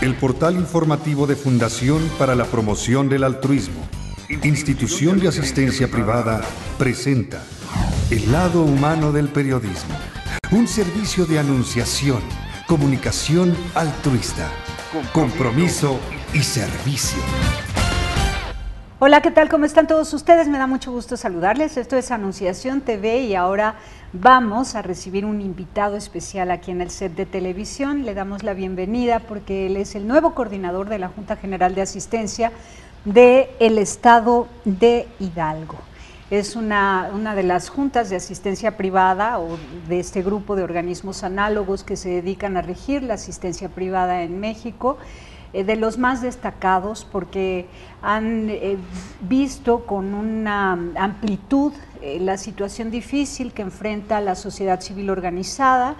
El portal informativo de Fundación para la Promoción del Altruismo, institución de asistencia privada, presenta El lado humano del periodismo, un servicio de anunciación, comunicación altruista, compromiso y servicio. Hola, ¿qué tal? ¿Cómo están todos ustedes? Me da mucho gusto saludarles. Esto es Anunciación TV y ahora vamos a recibir un invitado especial aquí en el set de televisión. Le damos la bienvenida porque él es el nuevo coordinador de la Junta General de Asistencia del Estado de Hidalgo. Es una de las juntas de asistencia privada o de este grupo de organismos análogos que se dedican a regir la asistencia privada en México, de los más destacados porque han visto con una amplitud la situación difícil que enfrenta la sociedad civil organizada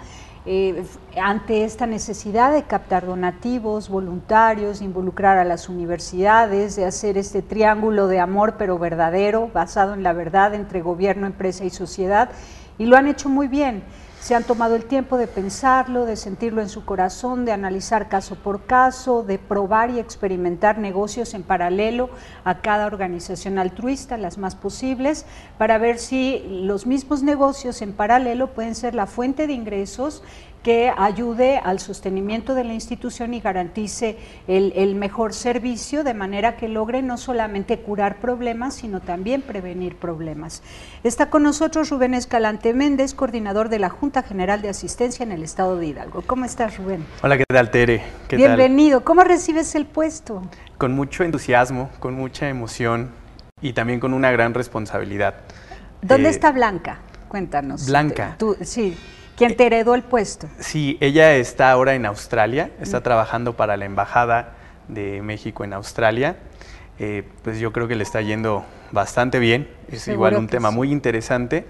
ante esta necesidad de captar donativos, voluntarios, de involucrar a las universidades, de hacer este triángulo de amor pero verdadero, basado en la verdad entre gobierno, empresa y sociedad, y lo han hecho muy bien. Se han tomado el tiempo de pensarlo, de sentirlo en su corazón, de analizar caso por caso, de probar y experimentar negocios en paralelo a cada organización altruista, las más posibles, para ver si los mismos negocios en paralelo pueden ser la fuente de ingresos que ayude al sostenimiento de la institución y garantice el mejor servicio, de manera que logre no solamente curar problemas, sino también prevenir problemas. Está con nosotros Rubén Escalante Méndez, coordinador de la Junta General de Asistencia en el Estado de Hidalgo. ¿Cómo estás, Rubén? Hola, ¿qué tal, Tere? Bienvenido. ¿Cómo recibes el puesto? Con mucho entusiasmo, con mucha emoción y también con una gran responsabilidad. ¿Dónde está Blanca? Cuéntanos. Blanca. Sí. ¿Quién te heredó el puesto? Sí, ella está ahora en Australia, está trabajando para la Embajada de México en Australia. Pues yo creo que le está yendo bastante bien, es igual un tema muy interesante.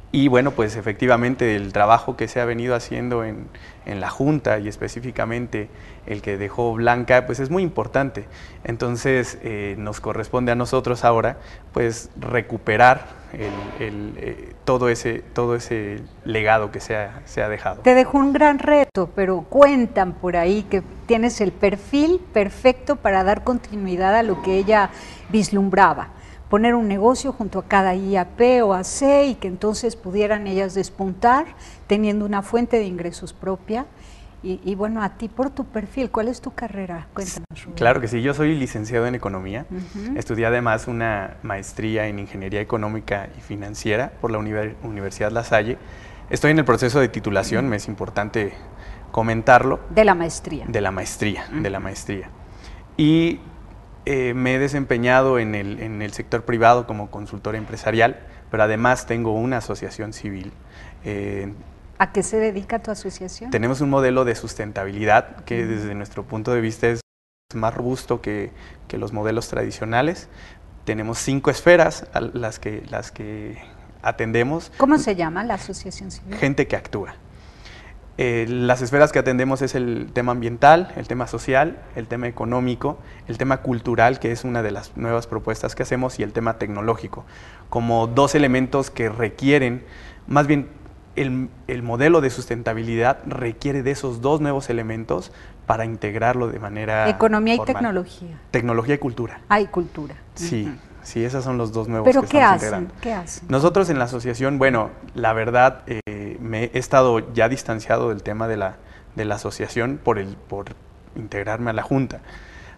Y bueno, pues efectivamente el trabajo que se ha venido haciendo en la Junta y específicamente el que dejó Blanca, pues es muy importante. Entonces nos corresponde a nosotros ahora pues recuperar todo ese legado que se ha dejado. Te dejó un gran reto, pero cuentan por ahí que tienes el perfil perfecto para dar continuidad a lo que ella vislumbraba. Poner un negocio junto a cada IAP o AC y que entonces pudieran ellas despuntar teniendo una fuente de ingresos propia. Y bueno, a ti por tu perfil, ¿cuál es tu carrera? Cuéntanos, Rubén. Claro que sí, yo soy licenciado en Economía, estudié además una maestría en Ingeniería Económica y Financiera por la Universidad La Salle. Estoy en el proceso de titulación, me es importante comentarlo. De la maestría. De la maestría. Y me he desempeñado en el sector privado como consultor empresarial, pero además tengo una asociación civil. ¿A qué se dedica tu asociación? Tenemos un modelo de sustentabilidad que desde nuestro punto de vista es más robusto que los modelos tradicionales. Tenemos 5 esferas a las que atendemos. ¿Cómo se llama la asociación civil? Gente que actúa. Las esferas que atendemos es el tema ambiental, el tema social, el tema económico, el tema cultural, que es una de las nuevas propuestas que hacemos, y el tema tecnológico, como 2 elementos que requieren, más bien el modelo de sustentabilidad requiere de esos 2 nuevos elementos para integrarlo de manera Economía formal. Y tecnología. Tecnología y cultura. Ah, y cultura. Sí. Sí, esos son los 2 nuevos ¿Pero que qué estamos hacen? integrando. ¿Qué hacen? Nosotros en la asociación, bueno, la verdad, me he estado ya distanciado del tema de la asociación por integrarme a la Junta,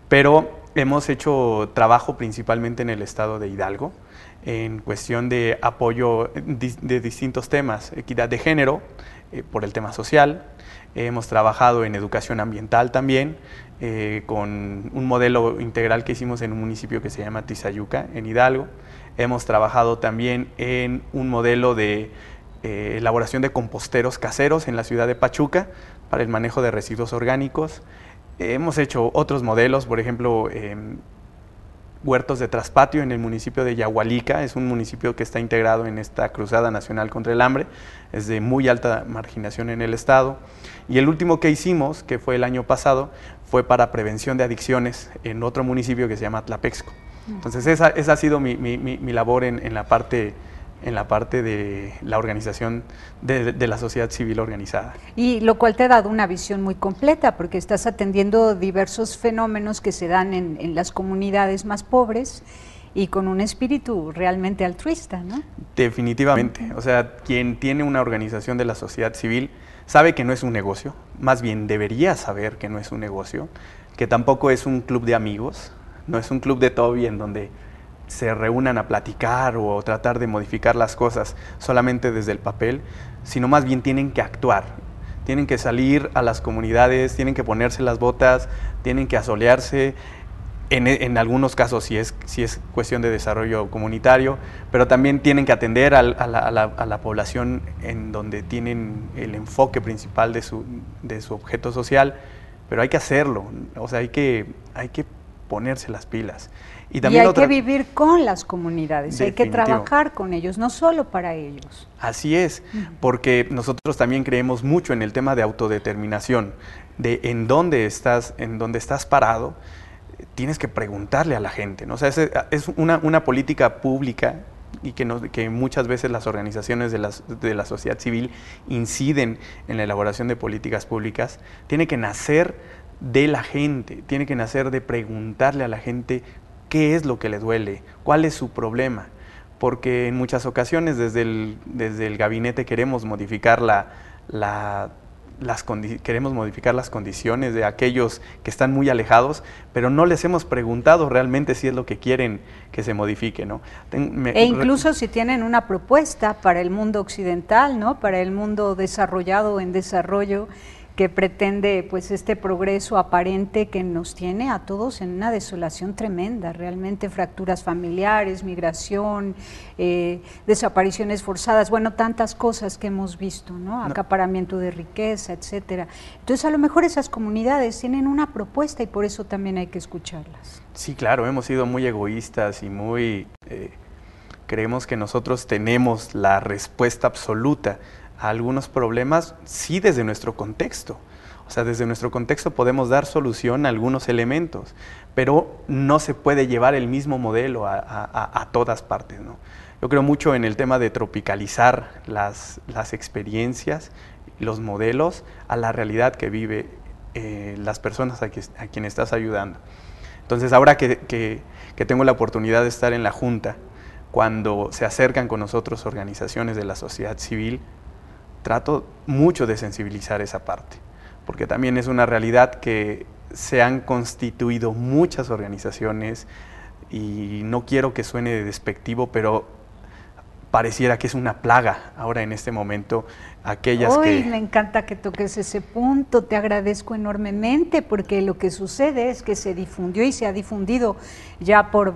pero hemos hecho trabajo principalmente en el estado de Hidalgo, en cuestión de apoyo de distintos temas, equidad de género, por el tema social. Hemos trabajado en educación ambiental también, con un modelo integral que hicimos en un municipio que se llama Tizayuca, en Hidalgo. Hemos trabajado también en un modelo de elaboración de composteros caseros en la ciudad de Pachuca para el manejo de residuos orgánicos. Hemos hecho otros modelos, por ejemplo, huertos de traspatio en el municipio de Yahualica. Es un municipio que está integrado en esta cruzada nacional contra el hambre, es de muy alta marginación en el estado. Y el último que hicimos, que fue el año pasado, fue para prevención de adicciones en otro municipio que se llama Tlapexco. Entonces esa ha sido mi labor en la parte en la parte de la organización de la sociedad civil organizada. Y lo cual te ha dado una visión muy completa, porque estás atendiendo diversos fenómenos que se dan en las comunidades más pobres y con un espíritu realmente altruista, ¿no? Definitivamente. O sea, quien tiene una organización de la sociedad civil sabe que no es un negocio, más bien debería saber que no es un negocio, que tampoco es un club de amigos, no es un club de Toby en donde se reúnan a platicar o tratar de modificar las cosas solamente desde el papel, sino más bien tienen que actuar, tienen que salir a las comunidades, tienen que ponerse las botas, tienen que asolearse, en algunos casos si es cuestión de desarrollo comunitario, pero también tienen que atender a la población en donde tienen el enfoque principal de su objeto social, pero hay que hacerlo, o sea, hay que ponerse las pilas. Y hay que vivir con las comunidades, hay que trabajar con ellos, no solo para ellos. Así es, porque nosotros también creemos mucho en el tema de autodeterminación, de en dónde estás parado, tienes que preguntarle a la gente, ¿no? O sea, es una política pública y que muchas veces las organizaciones de la sociedad civil inciden en la elaboración de políticas públicas, tiene que nacer de la gente, tiene que nacer de preguntarle a la gente qué es lo que le duele, cuál es su problema, porque en muchas ocasiones desde el gabinete queremos modificar queremos modificar las condiciones de aquellos que están muy alejados, pero no les hemos preguntado realmente si es lo que quieren que se modifique, ¿no? Incluso si tienen una propuesta para el mundo occidental, ¿no? Para el mundo desarrollado o en desarrollo, que pretende pues este progreso aparente que nos tiene a todos en una desolación tremenda, realmente fracturas familiares, migración, desapariciones forzadas, bueno, tantas cosas que hemos visto, ¿no? Acaparamiento de riqueza, etcétera. Entonces a lo mejor esas comunidades tienen una propuesta y por eso también hay que escucharlas. Sí, claro, hemos sido muy egoístas y muy creemos que nosotros tenemos la respuesta absoluta a algunos problemas, sí, desde nuestro contexto. O sea, desde nuestro contexto podemos dar solución a algunos elementos, pero no se puede llevar el mismo modelo a todas partes, ¿no? Yo creo mucho en el tema de tropicalizar las experiencias, los modelos, a la realidad que vive las personas a quienes estás ayudando. Entonces, ahora que tengo la oportunidad de estar en la Junta, cuando se acercan con nosotros organizaciones de la sociedad civil, trato mucho de sensibilizar esa parte, porque también es una realidad que se han constituido muchas organizaciones y no quiero que suene despectivo, pero pareciera que es una plaga ahora en este momento aquellas que... me encanta que toques ese punto, te agradezco enormemente, porque lo que sucede es que se difundió y se ha difundido ya por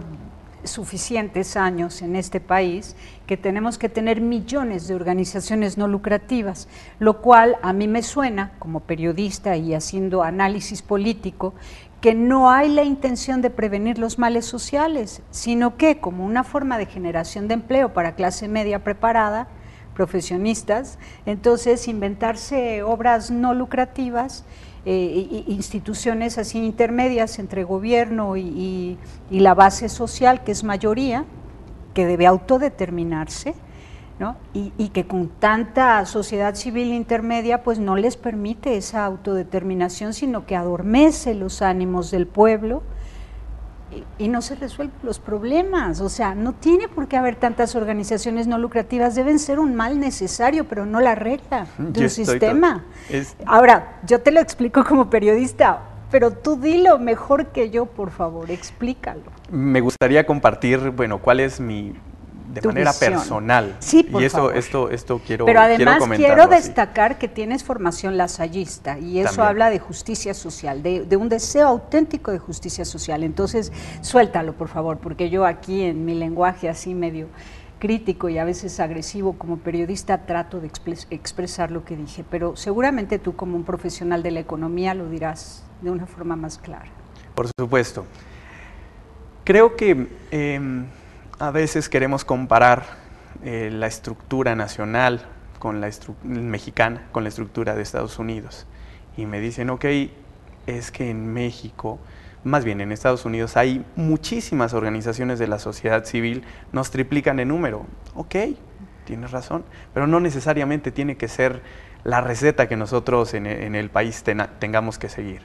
suficientes años en este país, que tenemos que tener millones de organizaciones no lucrativas, lo cual a mí me suena, como periodista y haciendo análisis político, que no hay la intención de prevenir los males sociales, sino que como una forma de generación de empleo para clase media preparada, profesionistas, entonces inventarse obras no lucrativas, instituciones así intermedias entre gobierno y la base social, que es mayoría, que debe autodeterminarse, ¿no? Y que con tanta sociedad civil intermedia pues no les permite esa autodeterminación, sino que adormece los ánimos del pueblo y no se resuelven los problemas. O sea, no tiene por qué haber tantas organizaciones no lucrativas, deben ser un mal necesario, pero no la regla de un sistema. Ahora, yo te lo explico como periodista, pero tú dilo mejor que yo, por favor, explícalo. Me gustaría compartir, bueno, cuál es de manera visión personal. Sí, por favor. Esto quiero comentarlo. Pero además quiero destacar que tienes formación lasallista y eso también habla de justicia social, de un deseo auténtico de justicia social. Entonces, suéltalo, por favor, porque yo aquí en mi lenguaje así medio crítico y a veces agresivo como periodista trato de expresar lo que dije, pero seguramente tú como un profesional de la economía lo dirás de una forma más clara. Por supuesto. Creo que a veces queremos comparar la estructura nacional con la mexicana, con la estructura de Estados Unidos. Y me dicen, ok, es que en México más bien en Estados Unidos hay muchísimas organizaciones de la sociedad civil, nos triplican en número. Ok, tienes razón, pero no necesariamente tiene que ser la receta que nosotros en el país tengamos que seguir.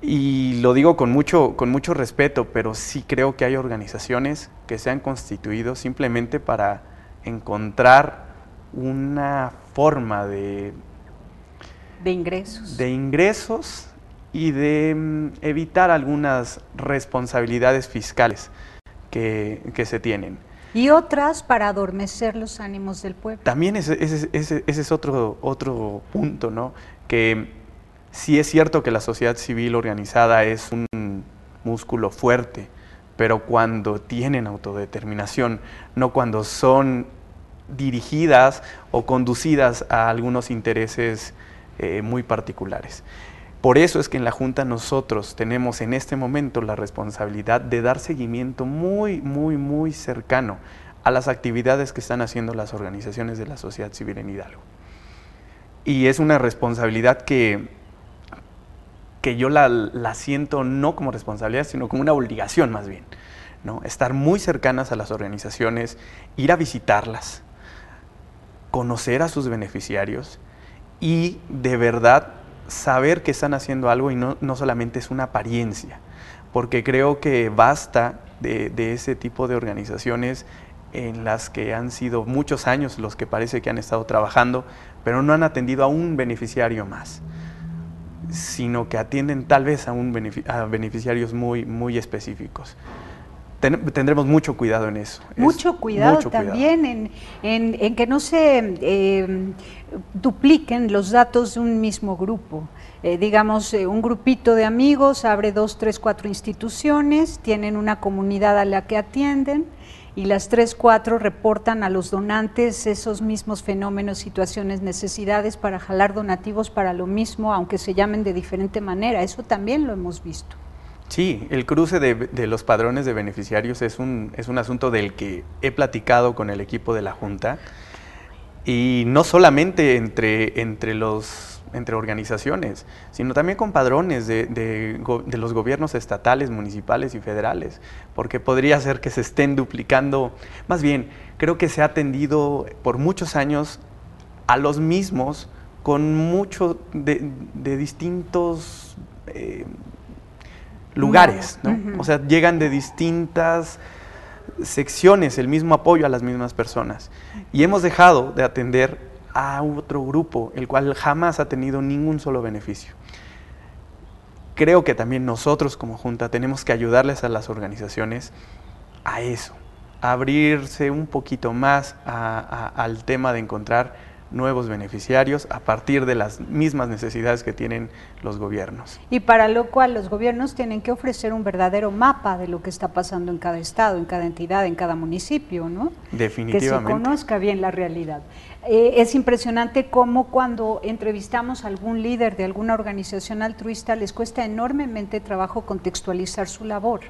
Y lo digo con mucho respeto, pero sí creo que hay organizaciones que se han constituido simplemente para encontrar una forma de ingresos y de evitar algunas responsabilidades fiscales que se tienen. Y otras para adormecer los ánimos del pueblo. También ese es otro punto, ¿no? Que sí es cierto que la sociedad civil organizada es un músculo fuerte, pero cuando tienen autodeterminación, no cuando son dirigidas o conducidas a algunos intereses muy particulares. Por eso es que en la Junta nosotros tenemos en este momento la responsabilidad de dar seguimiento muy cercano a las actividades que están haciendo las organizaciones de la sociedad civil en Hidalgo. Y es una responsabilidad que yo la siento no como responsabilidad, sino como una obligación más bien, ¿no? Estar muy cercanas a las organizaciones, ir a visitarlas, conocer a sus beneficiarios y de verdad saber que están haciendo algo y no solamente es una apariencia, porque creo que basta de ese tipo de organizaciones en las que han sido muchos años los que parece que han estado trabajando, pero no han atendido a un beneficiario más, sino que atienden tal vez a beneficiarios muy específicos. Tendremos mucho cuidado en eso. Mucho cuidado también en que no se dupliquen los datos de un mismo grupo. Digamos, un grupito de amigos abre 2, 3, 4 instituciones, tienen una comunidad a la que atienden y las 3, 4 reportan a los donantes esos mismos fenómenos, situaciones, necesidades para jalar donativos para lo mismo, aunque se llamen de diferente manera. Eso también lo hemos visto. Sí, el cruce de los padrones de beneficiarios es un asunto del que he platicado con el equipo de la Junta, y no solamente entre organizaciones, sino también con padrones de los gobiernos estatales, municipales y federales, porque podría ser que se estén duplicando. Más bien, creo que se ha atendido por muchos años a los mismos con mucho de distintos lugares, ¿no? Uh-huh. O sea, llegan de distintas secciones el mismo apoyo a las mismas personas. Y hemos dejado de atender a otro grupo, el cual jamás ha tenido ningún solo beneficio. Creo que también nosotros como Junta tenemos que ayudarles a las organizaciones a eso, a abrirse un poquito más al tema de encontrar nuevos beneficiarios a partir de las mismas necesidades que tienen los gobiernos. Y para lo cual los gobiernos tienen que ofrecer un verdadero mapa de lo que está pasando en cada estado, en cada entidad, en cada municipio, ¿no? Definitivamente. Que se conozca bien la realidad. Es impresionante cómo cuando entrevistamos a algún líder de alguna organización altruista les cuesta enormemente trabajo contextualizar su labor.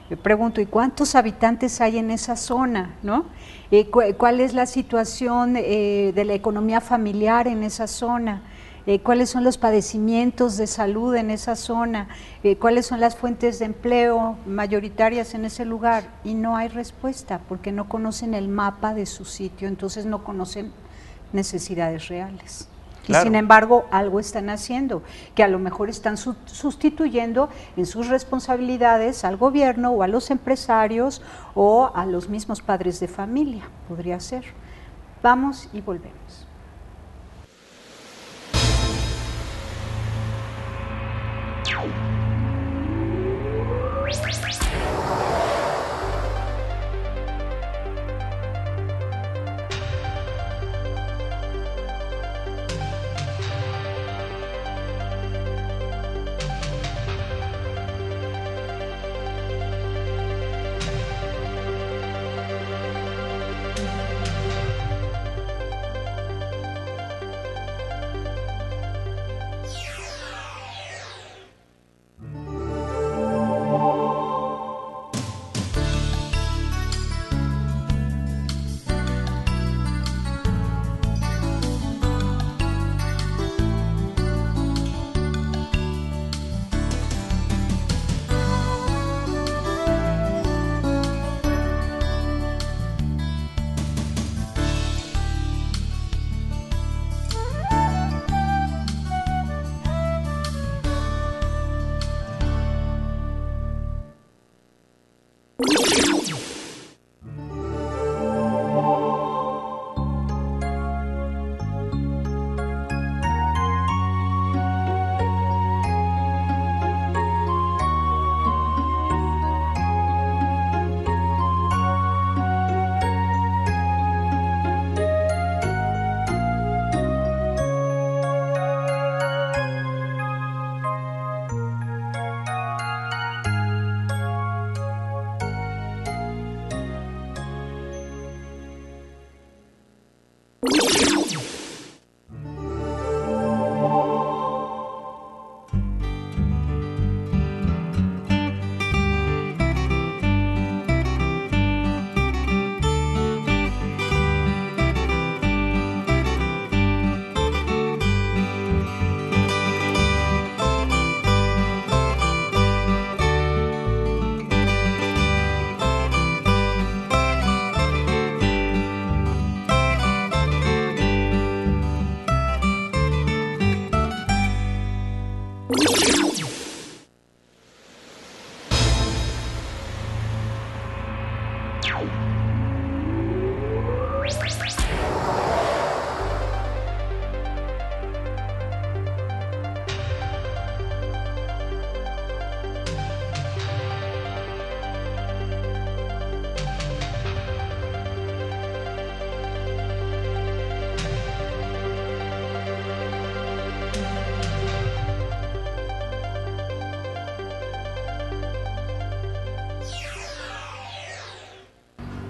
Me pregunto, ¿y cuántos habitantes hay en esa zona, ¿no? ¿Cuál es la situación de la economía familiar en esa zona? ¿Cuáles son los padecimientos de salud en esa zona? ¿Cuáles son las fuentes de empleo mayoritarias en ese lugar? Y no hay respuesta porque no conocen el mapa de su sitio, entonces no conocen necesidades reales. Claro. Y sin embargo, algo están haciendo, que a lo mejor están sustituyendo en sus responsabilidades al gobierno o a los empresarios o a los mismos padres de familia, podría ser. Vamos y volvemos.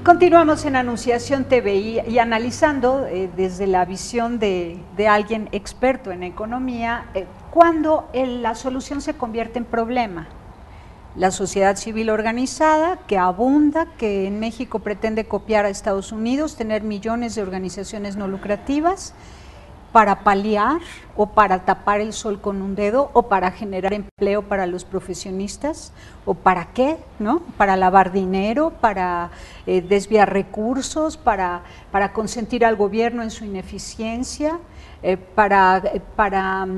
Continuamos en Anunciación TV y analizando desde la visión de alguien experto en economía, cuando la solución se convierte en problema. La sociedad civil organizada, que abunda, que en México pretende copiar a Estados Unidos, tener millones de organizaciones no lucrativas para paliar o para tapar el sol con un dedo o para generar empleo para los profesionistas o para qué, ¿no? Para lavar dinero, para desviar recursos, para consentir al gobierno en su ineficiencia, para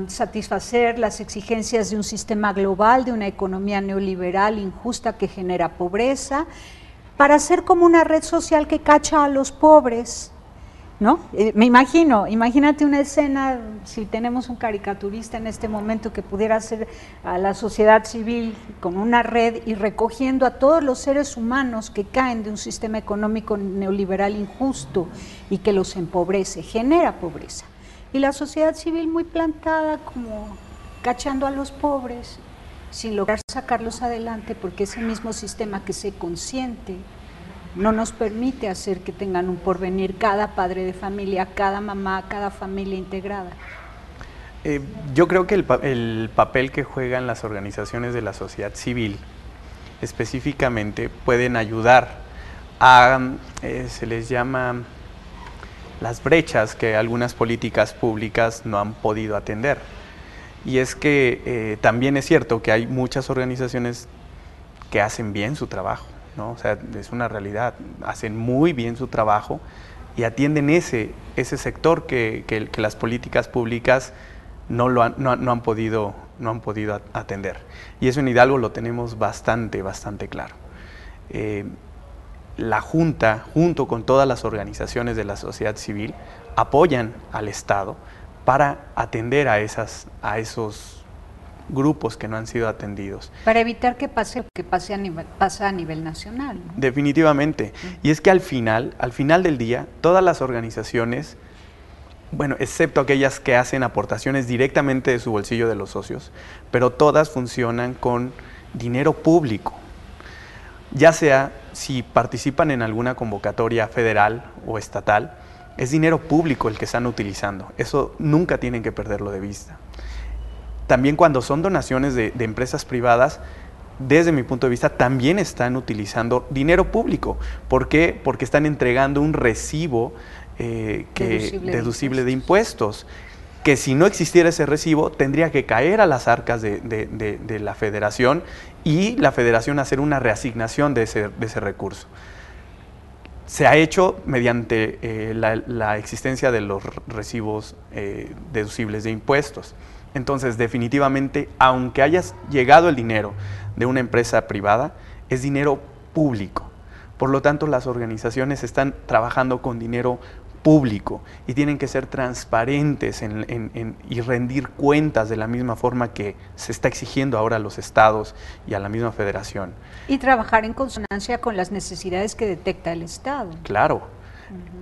satisfacer las exigencias de un sistema global, de una economía neoliberal injusta que genera pobreza, para hacer como una red social que cacha a los pobres, ¿no? Me imagínate una escena, si tenemos un caricaturista en este momento que pudiera hacer a la sociedad civil con una red y recogiendo a todos los seres humanos que caen de un sistema económico neoliberal injusto y que los empobrece, genera pobreza. Y la sociedad civil muy plantada como cachando a los pobres sin lograr sacarlos adelante porque ese mismo sistema que se consiente no nos permite hacer que tengan un porvenir cada padre de familia, cada mamá, cada familia integrada. Yo creo que el papel que juegan las organizaciones de la sociedad civil específicamente pueden ayudar a, se les llama las brechas que algunas políticas públicas no han podido atender. Y es que también es cierto que hay muchas organizaciones que hacen bien su trabajo, ¿no? O sea, es una realidad, hacen muy bien su trabajo y atienden ese sector que las políticas públicas no han podido atender. Y eso en Hidalgo lo tenemos bastante claro. La Junta, junto con todas las organizaciones de la sociedad civil, apoyan al Estado para atender a esos grupos que no han sido atendidos. Para evitar que pase lo que pasa a nivel nacional, ¿no? Definitivamente. Y es que al final del día, todas las organizaciones, bueno, excepto aquellas que hacen aportaciones directamente de su bolsillo de los socios, pero todas funcionan con dinero público. Ya sea si participan en alguna convocatoria federal o estatal, es dinero público el que están utilizando. Eso nunca tienen que perderlo de vista. También cuando son donaciones de empresas privadas, desde mi punto de vista, también están utilizando dinero público. ¿Por qué? Porque están entregando un recibo deducible de impuestos, que si no existiera ese recibo, tendría que caer a las arcas de la federación y la federación hacer una reasignación de ese recurso. Se ha hecho mediante la existencia de los recibos deducibles de impuestos. Entonces, definitivamente, aunque haya llegado el dinero de una empresa privada, es dinero público. Por lo tanto, las organizaciones están trabajando con dinero público y tienen que ser transparentes y rendir cuentas de la misma forma que se está exigiendo ahora a los estados y a la misma federación. Y trabajar en consonancia con las necesidades que detecta el Estado. Claro.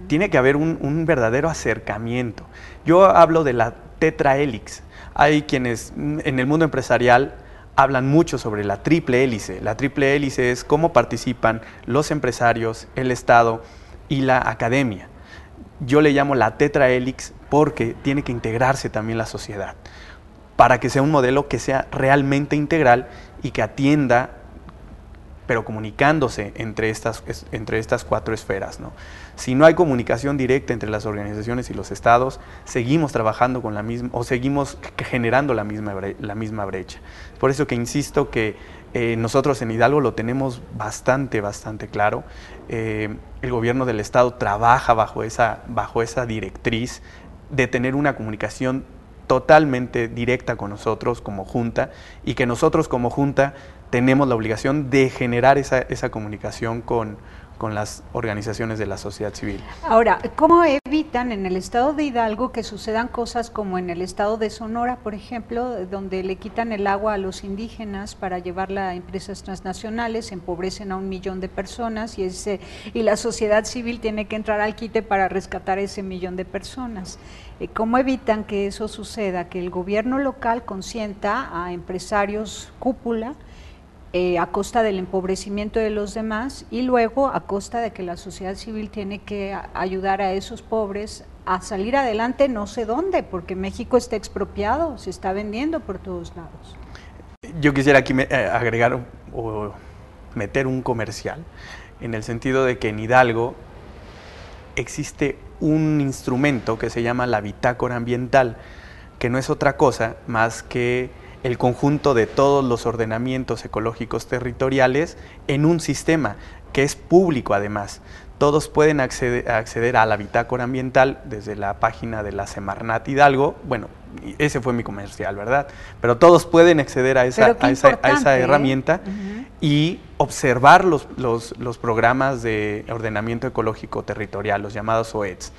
Tiene que haber un verdadero acercamiento. Yo hablo de la tetrahélice. Hay quienes en el mundo empresarial hablan mucho sobre la triple hélice. La triple hélice es cómo participan los empresarios, el Estado y la academia. Yo le llamo la tetrahélice porque tiene que integrarse también la sociedad para que sea un modelo que sea realmente integral y que atienda, pero comunicándose entre estas cuatro esferas, ¿no? Si no hay comunicación directa entre las organizaciones y los estados, seguimos trabajando con la misma, o seguimos generando la misma brecha. Por eso que insisto que nosotros en Hidalgo lo tenemos bastante claro. El gobierno del estado trabaja bajo esa directriz de tener una comunicación totalmente directa con nosotros como Junta, y que nosotros como Junta tenemos la obligación de generar esa comunicación con las organizaciones de la sociedad civil. Ahora, ¿cómo evitan en el estado de Hidalgo que sucedan cosas como en el estado de Sonora, por ejemplo, donde le quitan el agua a los indígenas para llevarla a empresas transnacionales, empobrecen a 1 millón de personas y la sociedad civil tiene que entrar al quite para rescatar ese 1 millón de personas? ¿Cómo evitan que eso suceda? Que el gobierno local consienta a empresarios cúpula a costa del empobrecimiento de los demás, y luego a costa de que la sociedad civil tiene que ayudar a esos pobres a salir adelante no sé dónde, porque México está expropiado, se está vendiendo por todos lados. Yo quisiera aquí agregar o meter un comercial, en el sentido de que en Hidalgo existe un instrumento que se llama la bitácora ambiental, que no es otra cosa más que el conjunto de todos los ordenamientos ecológicos territoriales en un sistema que es público además. Todos pueden acceder a la bitácora ambiental desde la página de la Semarnat Hidalgo. Bueno, ese fue mi comercial, ¿verdad? Pero todos pueden acceder a esa herramienta y observar los programas de ordenamiento ecológico territorial, los llamados OETs.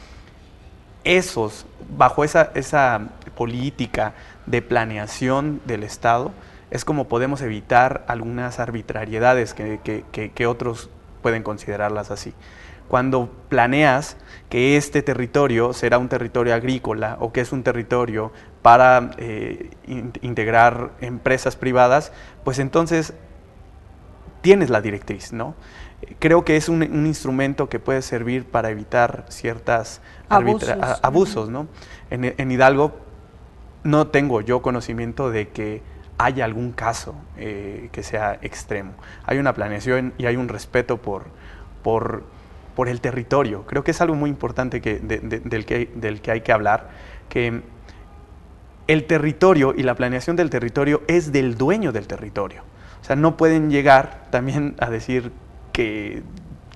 Bajo esa política de planeación del Estado, es como podemos evitar algunas arbitrariedades que otros pueden considerarlas así. Cuando planeas que este territorio será un territorio agrícola o que es un territorio para integrar empresas privadas, pues entonces tienes la directriz, ¿no? Creo que es un instrumento que puede servir para evitar ciertas abusos, ¿no? En Hidalgo no tengo yo conocimiento de que haya algún caso que sea extremo. Hay una planeación y hay un respeto por el territorio. Creo que es algo muy importante del que hay que hablar, que el territorio y la planeación del territorio es del dueño del territorio. O sea, no pueden llegar también a decir que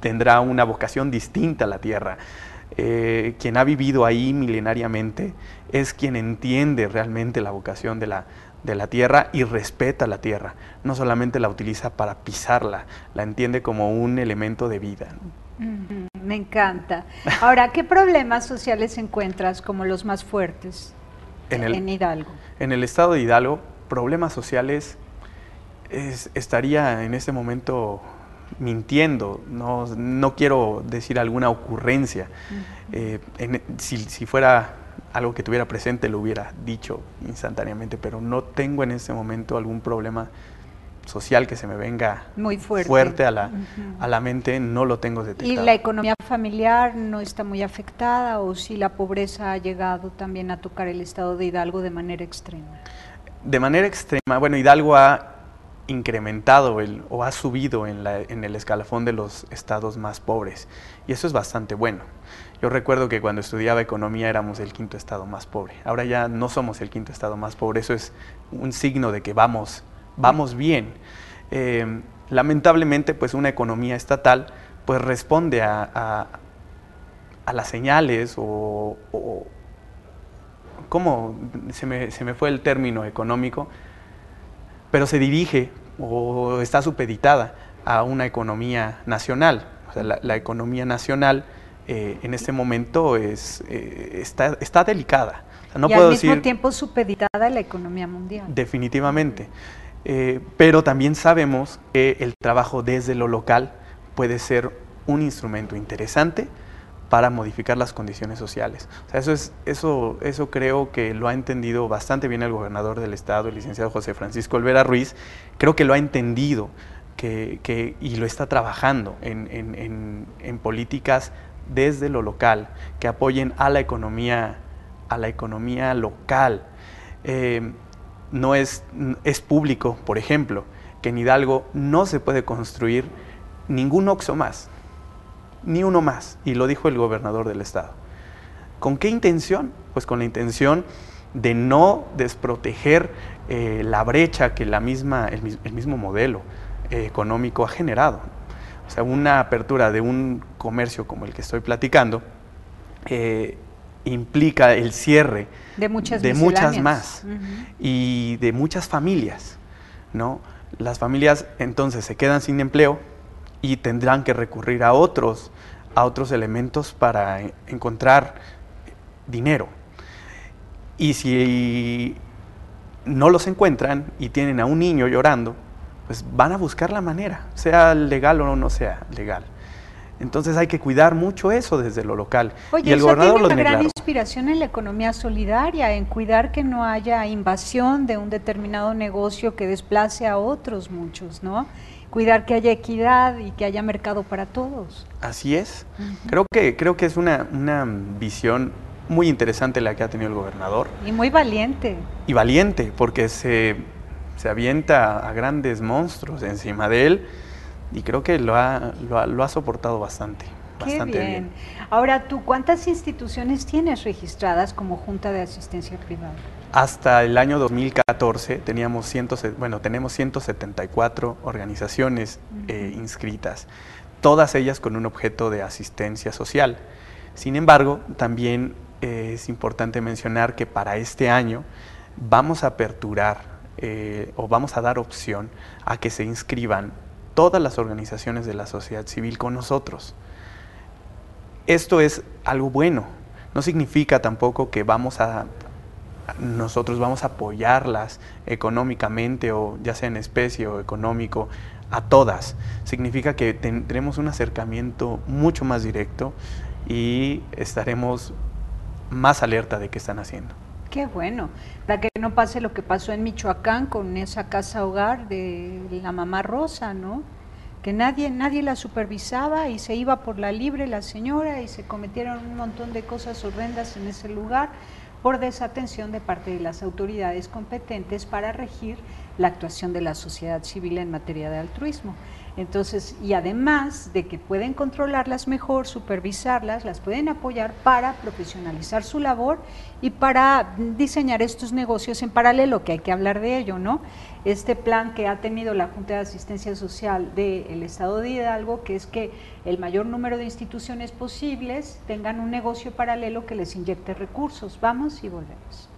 tendrá una vocación distinta a la tierra. Quien ha vivido ahí milenariamente es quien entiende realmente la vocación de la tierra y respeta la tierra. No solamente la utiliza para pisarla, la entiende como un elemento de vida. Me encanta. Ahora, ¿qué problemas sociales encuentras como los más fuertes en Hidalgo? En el estado de Hidalgo, problemas sociales, estaría en este momento mintiendo, no quiero decir alguna ocurrencia. Si fuera algo que tuviera presente lo hubiera dicho instantáneamente, pero no tengo en este momento algún problema social que se me venga muy fuerte a la mente, no lo tengo detectado. ¿Y la economía familiar no está muy afectada, o si la pobreza ha llegado también a tocar el estado de Hidalgo de manera extrema? De manera extrema, bueno, Hidalgo ha incrementado o ha subido en el escalafón de los estados más pobres, y eso es bastante bueno. Yo recuerdo que cuando estudiaba economía éramos el 5º estado más pobre. Ahora ya no somos el 5º estado más pobre. Eso es un signo de que vamos bien. Lamentablemente, pues una economía estatal pues responde a las señales o ¿cómo? Se me fue el término económico, pero se dirige o está supeditada a una economía nacional. O sea, la economía nacional en este momento está delicada. O sea, no y puedo al mismo decir, tiempo supeditada a la economía mundial. Definitivamente. Pero también sabemos que el trabajo desde lo local puede ser un instrumento interesante para modificar las condiciones sociales. O sea, eso creo que lo ha entendido bastante bien el gobernador del estado, el licenciado José Francisco Olvera Ruiz. Creo que lo ha entendido y lo está trabajando en políticas desde lo local, que apoyen a la economía local. Es público, por ejemplo, que en Hidalgo no se puede construir ningún Oxxo más, ni uno más, y lo dijo el gobernador del estado. ¿Con qué intención? Pues con la intención de no desproteger la brecha que el mismo modelo económico ha generado. O sea, una apertura de un comercio como el que estoy platicando implica el cierre de muchas más y de muchas familias, ¿no? Las familias entonces se quedan sin empleo y tendrán que recurrir a otros elementos para encontrar dinero. Y si no los encuentran y tienen a un niño llorando, pues van a buscar la manera, sea legal o no sea legal. Entonces hay que cuidar mucho eso desde lo local. Oye, y el eso gobernador tiene lo una tiene gran claro. inspiración en la economía solidaria, en cuidar que no haya invasión de un determinado negocio que desplace a otros muchos, ¿no? Cuidar que haya equidad y que haya mercado para todos. Así es. Creo que es una visión muy interesante la que ha tenido el gobernador. Y muy valiente. Y valiente, porque se avienta a grandes monstruos encima de él. Y creo que lo ha soportado bastante bien. Ahora, ¿tú cuántas instituciones tienes registradas como Junta de Asistencia Privada? Hasta el año 2014 tenemos 174 organizaciones inscritas, todas ellas con un objeto de asistencia social. Sin embargo, también es importante mencionar que para este año vamos a aperturar o vamos a dar opción a que se inscriban todas las organizaciones de la sociedad civil con nosotros. Esto es algo bueno, no significa tampoco que nosotros vamos a apoyarlas económicamente o ya sea en especie o económico a todas. Significa que tendremos un acercamiento mucho más directo y estaremos más alerta de qué están haciendo. Qué bueno, para que no pase lo que pasó en Michoacán con esa casa hogar de la mamá Rosa, ¿no? Que nadie la supervisaba y se iba por la libre la señora y se cometieron un montón de cosas horrendas en ese lugar por desatención de parte de las autoridades competentes para regir la actuación de la sociedad civil en materia de altruismo. Entonces, y además de que pueden controlarlas mejor, supervisarlas, las pueden apoyar para profesionalizar su labor y para diseñar estos negocios en paralelo, que hay que hablar de ello, ¿no? Este plan que ha tenido la Junta de Asistencia Social del Estado de Hidalgo, que es que el mayor número de instituciones posibles tengan un negocio paralelo que les inyecte recursos. Vamos y volvemos.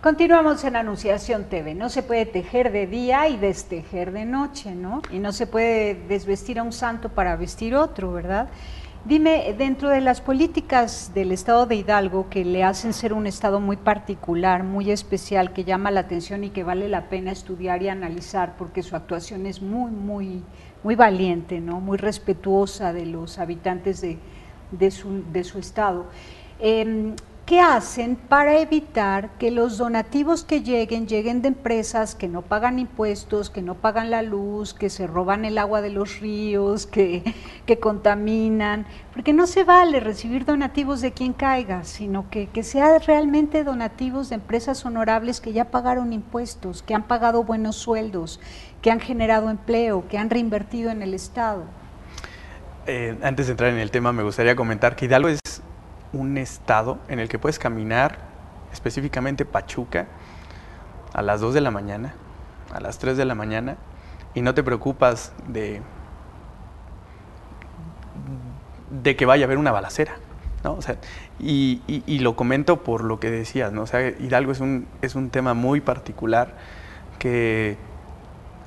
Continuamos en Anunciación TV. No se puede tejer de día y destejer de noche, ¿no? Y no se puede desvestir a un santo para vestir otro, ¿verdad? Dime, dentro de las políticas del Estado de Hidalgo que le hacen ser un Estado muy particular, muy especial, que llama la atención y que vale la pena estudiar y analizar porque su actuación es muy valiente, ¿no? Muy respetuosa de los habitantes de su Estado. ¿Qué hacen para evitar que los donativos que lleguen de empresas que no pagan impuestos, que no pagan la luz, que se roban el agua de los ríos, que contaminan? Porque no se vale recibir donativos de quien caiga, sino que sean realmente donativos de empresas honorables que ya pagaron impuestos, que han pagado buenos sueldos, que han generado empleo, que han reinvertido en el Estado. Antes de entrar en el tema, me gustaría comentar que Hidalgo es un estado en el que puedes caminar, específicamente Pachuca, a las 2 de la mañana, a las 3 de la mañana, y no te preocupas de que vaya a haber una balacera, ¿no? O sea, y lo comento por lo que decías, ¿no? O sea, Hidalgo es un tema muy particular que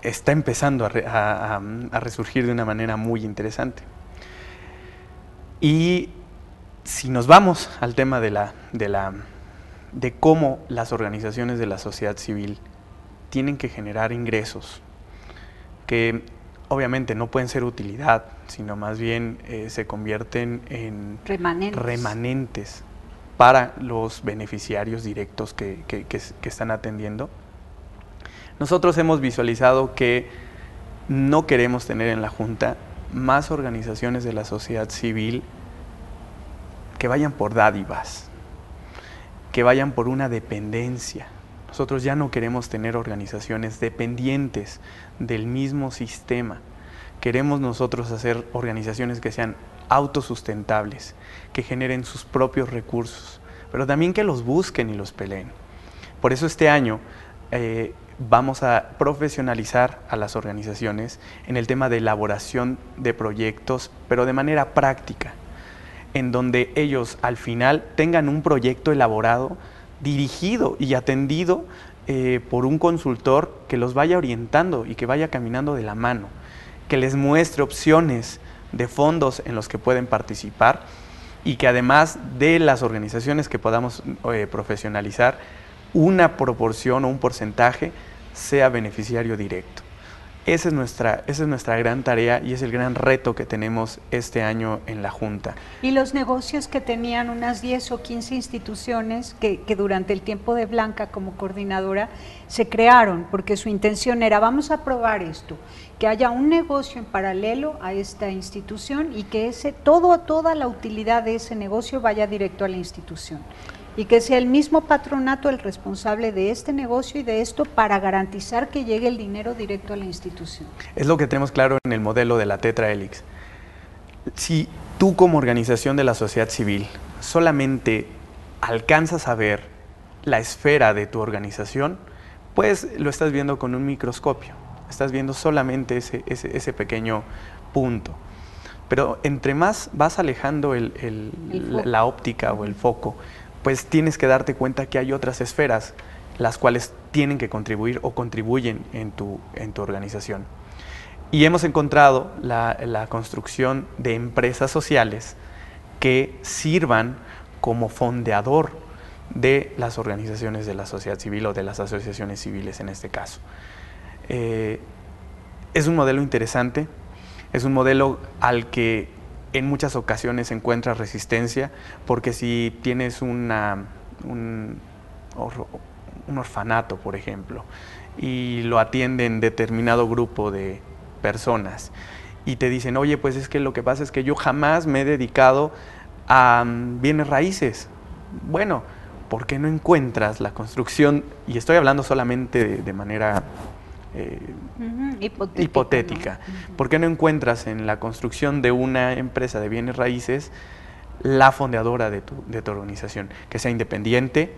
está empezando a resurgir de una manera muy interesante. Y si nos vamos al tema de cómo las organizaciones de la sociedad civil tienen que generar ingresos, que obviamente no pueden ser utilidad, sino más bien se convierten en remanentes para los beneficiarios directos que están atendiendo. Nosotros hemos visualizado que no queremos tener en la Junta más organizaciones de la sociedad civil que vayan por dádivas, que vayan por una dependencia. Nosotros ya no queremos tener organizaciones dependientes del mismo sistema. Queremos nosotros hacer organizaciones que sean autosustentables, que generen sus propios recursos, pero también que los busquen y los peleen. Por eso este año vamos a profesionalizar a las organizaciones en el tema de elaboración de proyectos, pero de manera práctica, en donde ellos al final tengan un proyecto elaborado, dirigido y atendido por un consultor que los vaya orientando y que vaya caminando de la mano, que les muestre opciones de fondos en los que pueden participar y que además de las organizaciones que podamos profesionalizar, una proporción o un porcentaje sea beneficiario directo. Esa es nuestra gran tarea y es el gran reto que tenemos este año en la Junta. Y los negocios que tenían unas 10 o 15 instituciones que durante el tiempo de Blanca como coordinadora se crearon, porque su intención era, vamos a probar esto, que haya un negocio en paralelo a esta institución y que toda la utilidad de ese negocio vaya directo a la institución. Y que sea el mismo patronato el responsable de este negocio y de esto para garantizar que llegue el dinero directo a la institución. Es lo que tenemos claro en el modelo de la Tetra Helix. Si tú como organización de la sociedad civil solamente alcanzas a ver la esfera de tu organización, pues lo estás viendo con un microscopio, estás viendo solamente ese pequeño punto. Pero entre más vas alejando la óptica o el foco, pues tienes que darte cuenta que hay otras esferas las cuales tienen que contribuir o contribuyen en tu organización. Y hemos encontrado la construcción de empresas sociales que sirvan como fondeador de las organizaciones de la sociedad civil o de las asociaciones civiles en este caso. Es un modelo interesante, es un modelo al que en muchas ocasiones encuentras resistencia, porque si tienes un orfanato, por ejemplo, y lo atienden determinado grupo de personas, y te dicen, oye, pues es que lo que pasa es que yo jamás me he dedicado a bienes raíces. Bueno, ¿por qué no encuentras la construcción? Y estoy hablando solamente de manera hipotética. ¿No? ¿Por qué no encuentras en la construcción de una empresa de bienes raíces la fondeadora de tu organización? Que sea independiente,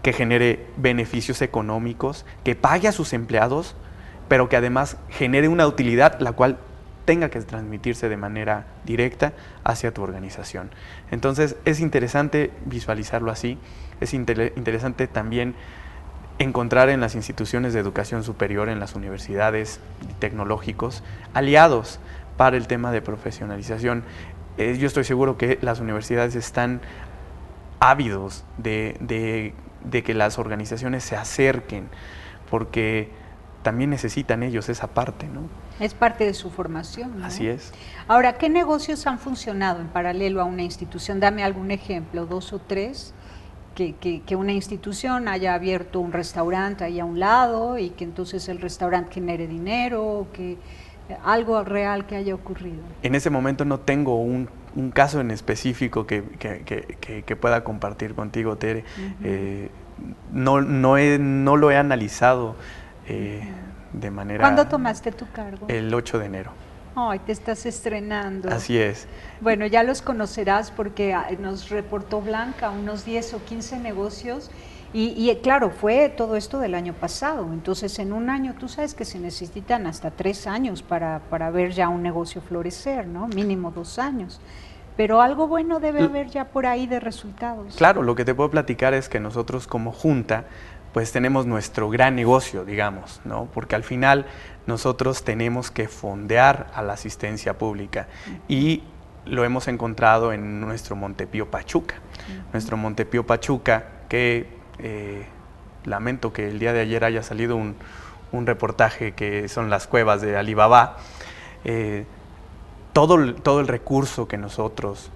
que genere beneficios económicos, que pague a sus empleados, pero que además genere una utilidad la cual tenga que transmitirse de manera directa hacia tu organización. Entonces es interesante visualizarlo así, es interesante también encontrar en las instituciones de educación superior, en las universidades tecnológicos, aliados para el tema de profesionalización. Yo estoy seguro que las universidades están ávidos de que las organizaciones se acerquen, porque también necesitan ellos esa parte, ¿no? Es parte de su formación, ¿no? Así es. Ahora, ¿qué negocios han funcionado en paralelo a una institución? Dame algún ejemplo, 2 o 3, que una institución haya abierto un restaurante ahí a un lado y que entonces el restaurante genere dinero, que algo real que haya ocurrido. En ese momento no tengo un caso en específico que pueda compartir contigo, Tere. No lo he analizado de manera... ¿Cuándo tomaste tu cargo? El 8 de enero. Ay, te estás estrenando. Así es. Bueno, ya los conocerás porque nos reportó Blanca unos 10 o 15 negocios y claro, fue todo esto del año pasado. Entonces, en un año, tú sabes que se necesitan hasta 3 años para ver ya un negocio florecer, ¿no? Mínimo 2 años. Pero algo bueno debe haber ya por ahí de resultados. Claro, lo que te puedo platicar es que nosotros como Junta, pues tenemos nuestro gran negocio, digamos, ¿no? Porque al final nosotros tenemos que fondear a la asistencia pública y lo hemos encontrado en nuestro Montepío Pachuca. Nuestro Montepío Pachuca, que lamento que el día de ayer haya salido un reportaje que son las cuevas de Alibaba. Todo el recurso que nosotros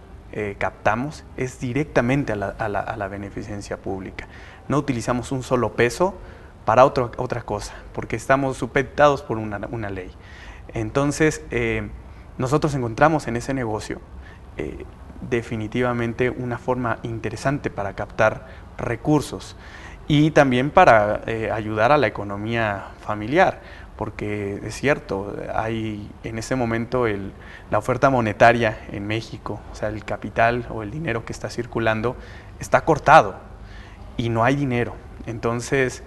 captamos es directamente a la beneficencia pública. No utilizamos un solo peso para otra cosa, porque estamos supeditados por una ley. Entonces, nosotros encontramos en ese negocio definitivamente una forma interesante para captar recursos y también para ayudar a la economía familiar, porque es cierto, hay en ese momento la oferta monetaria en México, o sea, el capital o el dinero que está circulando está cortado y no hay dinero. Entonces,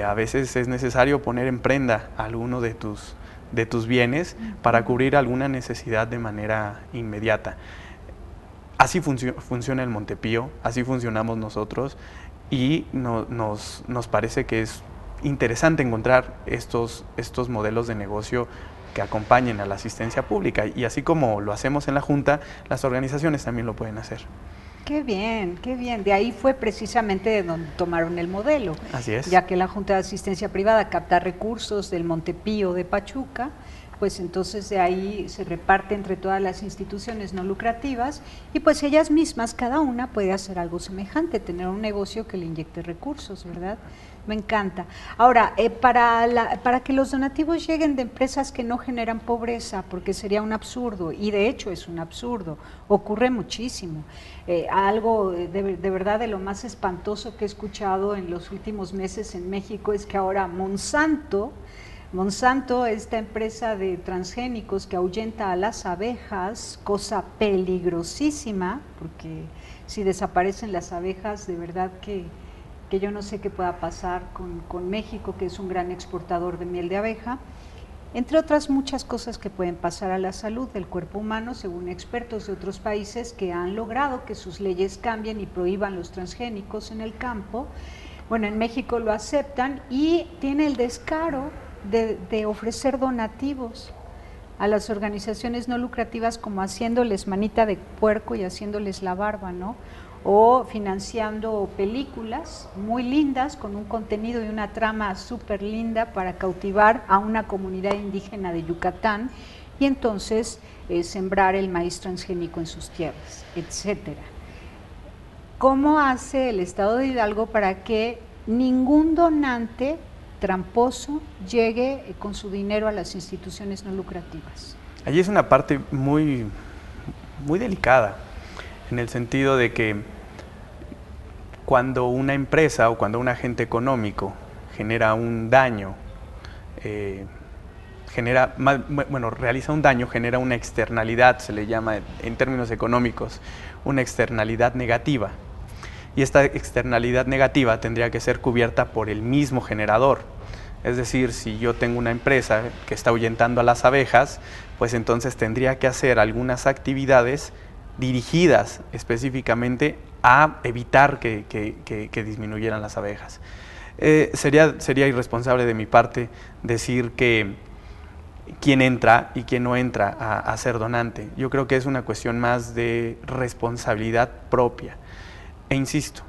a veces es necesario poner en prenda alguno de tus bienes para cubrir alguna necesidad de manera inmediata. Así funciona el Montepío, así funcionamos nosotros y nos parece que es interesante encontrar estos modelos de negocio que acompañen a la asistencia pública, y así como lo hacemos en la Junta, las organizaciones también lo pueden hacer. Qué bien, qué bien. De ahí fue precisamente de donde tomaron el modelo. Así es. Ya que la Junta de Asistencia Privada capta recursos del Montepío de Pachuca, pues entonces de ahí se reparte entre todas las instituciones no lucrativas y pues ellas mismas, cada una puede hacer algo semejante, tener un negocio que le inyecte recursos, ¿verdad? Me encanta. Ahora, para que los donativos lleguen de empresas que no generan pobreza, porque sería un absurdo, y de hecho es un absurdo, ocurre muchísimo. Algo de verdad de lo más espantoso que he escuchado en los últimos meses en México es que ahora Monsanto, esta empresa de transgénicos que ahuyenta a las abejas, cosa peligrosísima, porque si desaparecen las abejas, de verdad que yo no sé qué pueda pasar con México, que es un gran exportador de miel de abeja, entre otras muchas cosas que pueden pasar a la salud del cuerpo humano, según expertos de otros países que han logrado que sus leyes cambien y prohíban los transgénicos en el campo. Bueno, en México lo aceptan y tiene el descaro de ofrecer donativos a las organizaciones no lucrativas, como haciéndoles manita de puerco y haciéndoles la barba, ¿no? O financiando películas muy lindas con un contenido y una trama súper linda para cautivar a una comunidad indígena de Yucatán y entonces sembrar el maíz transgénico en sus tierras, etcétera. ¿Cómo hace el Estado de Hidalgo para que ningún donante tramposo llegue con su dinero a las instituciones no lucrativas? Allí es una parte muy, muy delicada, en el sentido de que cuando una empresa o cuando un agente económico genera un daño, realiza un daño, genera una externalidad, se le llama en términos económicos, una externalidad negativa. Y esta externalidad negativa tendría que ser cubierta por el mismo generador. Es decir, si yo tengo una empresa que está ahuyentando a las abejas, pues entonces tendría que hacer algunas actividades dirigidas específicamente a evitar que disminuyeran las abejas. Sería irresponsable de mi parte decir que quién entra y quién no entra a ser donante. Yo creo que es una cuestión más de responsabilidad propia. E insisto,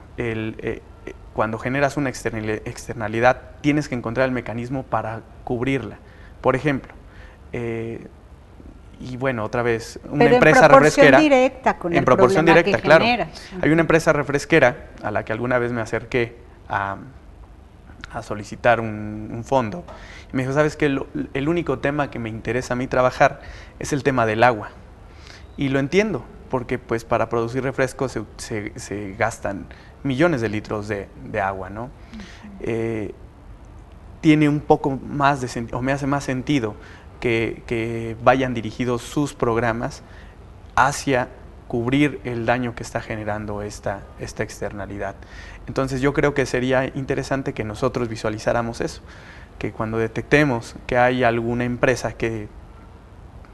cuando generas una externalidad, tienes que encontrar el mecanismo para cubrirla. Por ejemplo, y bueno, otra vez, una empresa refresquera. Directa con en proporción directa, claro. Generas. Hay una empresa refresquera a la que alguna vez me acerqué a solicitar un fondo. Y me dijo, ¿sabes qué? El único tema que me interesa a mí trabajar es el tema del agua. Y lo entiendo, porque pues para producir refrescos se gastan millones de litros de agua, ¿no? Tiene un poco más de sentido, o me hace más sentido que vayan dirigidos sus programas hacia cubrir el daño que está generando esta externalidad. Entonces yo creo que sería interesante que nosotros visualizáramos eso, que cuando detectemos que hay alguna empresa que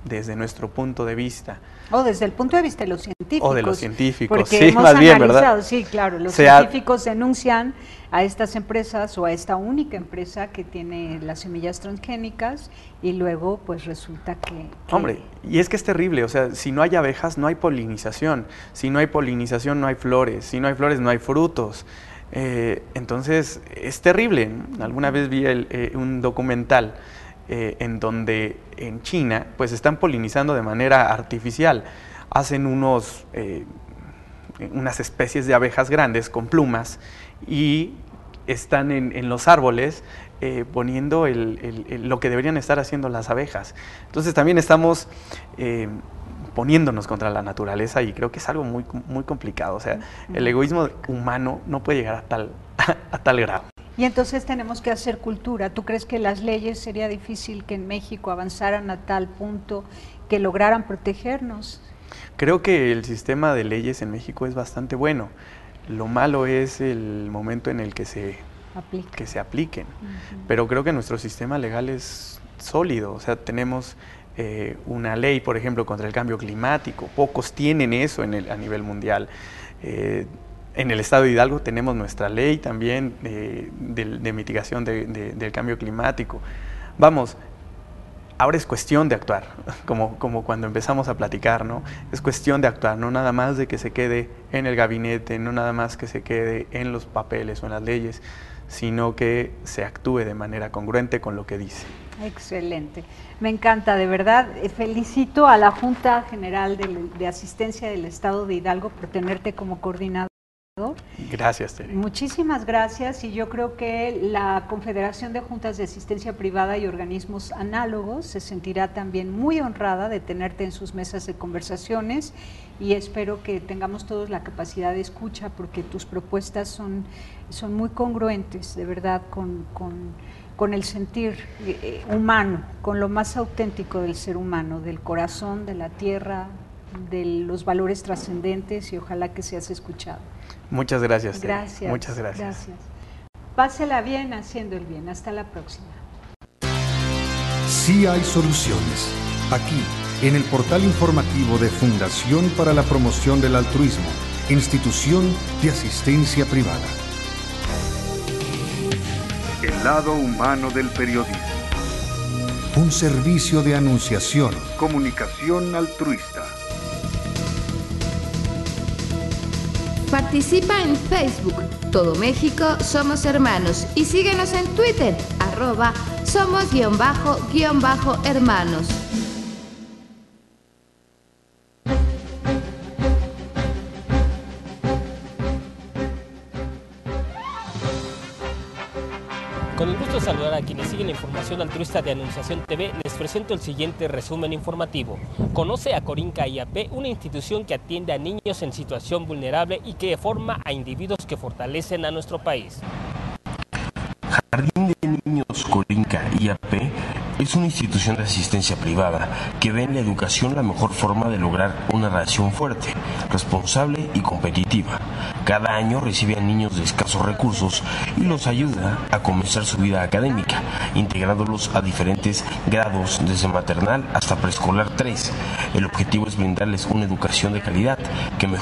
desde nuestro punto de vista, o desde el punto de vista de los científicos. O de los científicos, porque sí, hemos más bien, analizado, ¿verdad? sí, claro, los científicos denuncian a estas empresas o a esta única empresa que tiene las semillas transgénicas y luego pues resulta que... Hombre, y es que es terrible, o sea, si no hay abejas no hay polinización, si no hay polinización no hay flores, si no hay flores no hay frutos. Entonces es terrible. Alguna vez vi un documental en donde en China pues están polinizando de manera artificial, hacen unas especies de abejas grandes con plumas y están en los árboles poniendo lo que deberían estar haciendo las abejas. Entonces también estamos poniéndonos contra la naturaleza y creo que es algo muy, muy complicado. O sea, el egoísmo humano no puede llegar a tal grado. Y entonces tenemos que hacer cultura. ¿Tú crees que las leyes sería difícil que en México avanzaran a tal punto que lograran protegernos? Creo que el sistema de leyes en México es bastante bueno. Lo malo es el momento en el que se apliquen. Pero creo que nuestro sistema legal es sólido. O sea, tenemos una ley, por ejemplo, contra el cambio climático. Pocos tienen eso a nivel mundial. En el estado de Hidalgo tenemos nuestra ley también de mitigación del cambio climático. Vamos, ahora es cuestión de actuar, como cuando empezamos a platicar, ¿no? Es cuestión de actuar, no nada más de que se quede en el gabinete, no nada más que se quede en los papeles o en las leyes, sino que se actúe de manera congruente con lo que dice. Excelente, me encanta, de verdad. Felicito a la Junta General de Asistencia del Estado de Hidalgo por tenerte como coordinador. Gracias, Tere. Muchísimas gracias, y yo creo que la Confederación de Juntas de Asistencia Privada y organismos análogos se sentirá también muy honrada de tenerte en sus mesas de conversaciones, y espero que tengamos todos la capacidad de escucha, porque tus propuestas son muy congruentes, de verdad, con el sentir humano, con lo más auténtico del ser humano, del corazón, de la tierra, de los valores trascendentes, y ojalá que seas escuchado. Muchas gracias, Tere. Gracias. Muchas gracias. Pásela bien haciendo el bien. Hasta la próxima. Sí hay soluciones. Aquí, en el portal informativo de Fundación para la Promoción del Altruismo, Institución de Asistencia Privada. El lado humano del periodismo. Un servicio de anunciación, comunicación altruista. Participa en Facebook, Todo México Somos Hermanos, y síguenos en Twitter, @somos_hermanos. Con el gusto de saludar a quienes siguen la información altruista de Anunciación TV, les presento el siguiente resumen informativo. Conoce a Corinca IAP, una institución que atiende a niños en situación vulnerable y que forma a individuos que fortalecen a nuestro país. Jardín de Niños Corinca IAP es una institución de asistencia privada que ve en la educación la mejor forma de lograr una relación fuerte, responsable y competitiva. Cada año recibe a niños de escasos recursos y los ayuda a comenzar su vida académica, integrándolos a diferentes grados desde maternal hasta preescolar 3. El objetivo es brindarles una educación de calidad que mejore